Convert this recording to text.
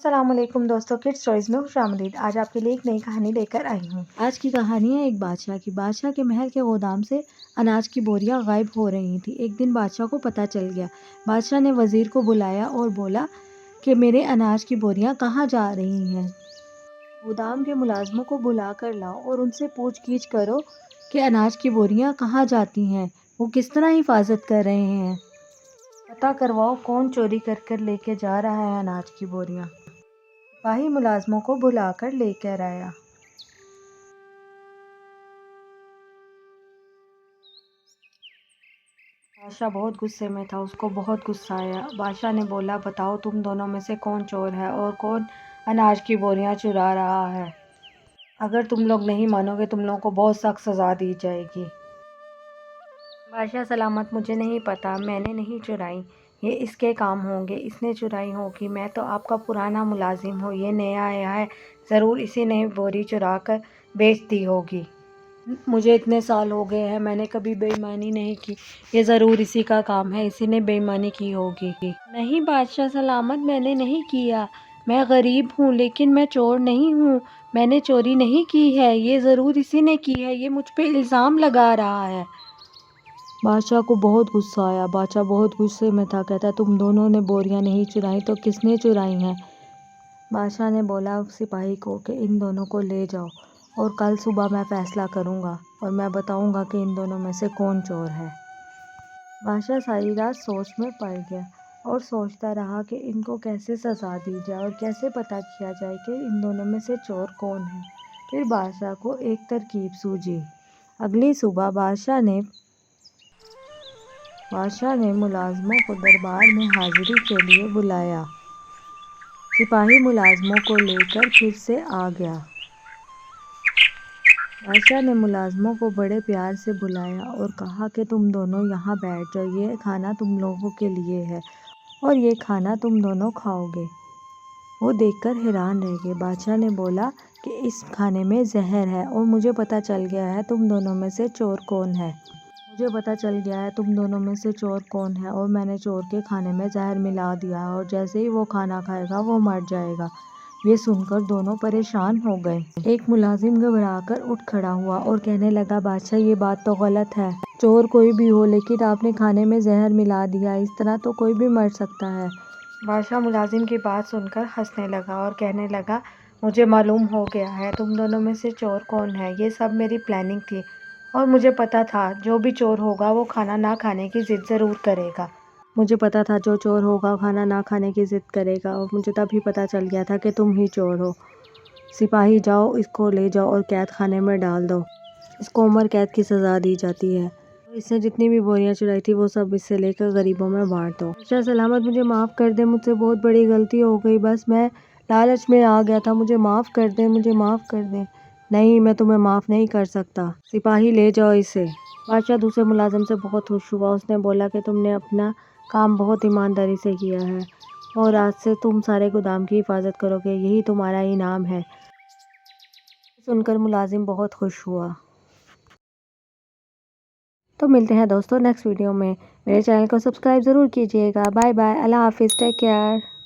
السلام علیکم دوستو، کڈ اسٹوریز میں خوش آمدید۔ آج آپ کے لیے ایک نئی کہانی لے کر آئی ہوں۔ آج کی کہانی ہے ایک بادشاہ کی۔ بادشاہ کے محل کے گودام سے اناج کی بوریاں غائب ہو رہی تھیں۔ ایک دن بادشاہ کو پتہ چل گیا۔ بادشاہ نے وزیر کو بلایا اور بولا کہ میرے اناج کی بوریاں کہاں جا رہی ہیں؟ گودام کے ملازموں کو بلا کر لاؤ اور ان سے پوچھ گچھ کرو کہ اناج کی بوریاں کہاں جاتی ہیں، وہ کس طرح حفاظت کر رہے ہیں۔ پتہ کرواؤ کون چوری کر لے کے جا رہا ہے اناج کی بوریاں۔ سپاہی ملازموں کو بلا کر لے کر آیا۔ بادشاہ بہت غصے میں تھا، اس کو بہت غصہ آیا۔ بادشاہ نے بولا، بتاؤ تم دونوں میں سے کون چور ہے اور کون اناج کی بوریاں چرا رہا ہے۔ اگر تم لوگ نہیں مانو گے تم لوگوں کو بہت سخت سزا دی جائے گی۔ بادشاہ سلامت، مجھے نہیں پتا، میں نے نہیں چرائی، یہ اس کے کام ہوں گے، اس نے چرائی ہوگی، میں تو آپ کا پرانا ملازم ہوں، یہ نیا آیا ہے، ضرور اسی نے بوری چرا کر بیچ دی ہوگی۔ مجھے اتنے سال ہو گئے ہیں، میں نے کبھی بے ایمانی نہیں کی، یہ ضرور اسی کا کام ہے، اسی نے بے ایمانی کی ہوگی۔ نہیں بادشاہ سلامت، میں نے نہیں کیا، میں غریب ہوں لیکن میں چور نہیں ہوں، میں نے چوری نہیں کی ہے، یہ ضرور اسی نے کی ہے، یہ مجھ پہ الزام لگا رہا ہے۔ بادشاہ کو بہت غصہ آیا۔ بادشاہ بہت غصے میں تھا، کہتا تم دونوں نے بوریاں نہیں چرائیں تو کس نے چرائی ہیں؟ بادشاہ نے بولا سپاہی کو کہ ان دونوں کو لے جاؤ اور کل صبح میں فیصلہ کروں گا اور میں بتاؤں گا کہ ان دونوں میں سے کون چور ہے۔ بادشاہ ساری رات سوچ میں پڑ گیا اور سوچتا رہا کہ ان کو کیسے سزا دی جائے اور کیسے پتہ کیا جائے کہ ان دونوں میں سے چور کون ہے۔ پھر بادشاہ کو ایک ترکیب سوجھی۔ اگلی صبح بادشاہ نے ملازموں کو دربار میں حاضری کے لیے بلایا۔ سپاہی ملازموں کو لے کر پھر سے آ گیا۔ بادشاہ نے ملازموں کو بڑے پیار سے بلایا اور کہا کہ تم دونوں یہاں بیٹھ جاؤ، یہ کھانا تم لوگوں کے لیے ہے اور یہ کھانا تم دونوں کھاؤ گے۔ وہ دیکھ کر حیران رہ گئے۔ بادشاہ نے بولا کہ اس کھانے میں زہر ہے اور مجھے پتہ چل گیا ہے تم دونوں میں سے چور کون ہے۔ مجھے پتہ چل گیا ہے تم دونوں میں سے چور کون ہے اور میں نے چور کے کھانے میں زہر ملا دیا ہے اور جیسے ہی وہ کھانا کھائے گا وہ مر جائے گا۔ یہ سن کر دونوں پریشان ہو گئے۔ ایک ملازم گھبرا کر اٹھ کھڑا ہوا اور کہنے لگا بادشاہ یہ بات تو غلط ہے، چور کوئی بھی ہو لیکن آپ نے کھانے میں زہر ملا دیا، اس طرح تو کوئی بھی مر سکتا ہے۔ بادشاہ ملازم کی بات سن کر ہنسنے لگا اور کہنے لگا مجھے معلوم ہو گیا ہے تم دونوں میں سے چور کون ہے، یہ سب میری پلاننگ تھی اور مجھے پتا تھا جو بھی چور ہوگا وہ کھانا نہ کھانے کی ضد ضرور کرے گا۔ مجھے پتا تھا جو چور ہوگا کھانا نہ کھانے کی ضد کرے گا اور مجھے تب ہی پتا چل گیا تھا کہ تم ہی چور ہو۔ سپاہی جاؤ اس کو لے جاؤ اور قید خانے میں ڈال دو، اس کو عمر قید کی سزا دی جاتی ہے اور اس نے جتنی بھی بوریاں چرائی تھی وہ سب اس سے لے کر غریبوں میں بانٹ دو۔ بادشاہ سلامت، مجھے معاف کر دے، مجھ سے بہت بڑی غلطی ہو گئی، بس میں لالچ میں آ گیا تھا، مجھے معاف کر دے، مجھے معاف کر دے۔ نہیں، میں تمہیں معاف نہیں کر سکتا، سپاہی لے جاؤ اسے۔ بادشاہ دوسرے ملازم سے بہت خوش ہوا، اس نے بولا کہ تم نے اپنا کام بہت ایمانداری سے کیا ہے اور آج سے تم سارے گودام کی حفاظت کرو گے، یہی تمہارا انعام ہے۔ سن کر ملازم بہت خوش ہوا۔ تو ملتے ہیں دوستوں نیکسٹ ویڈیو میں، میرے چینل کو سبسکرائب ضرور کیجیے گا۔ بائے بائے، اللہ حافظ، ٹیک کیئر۔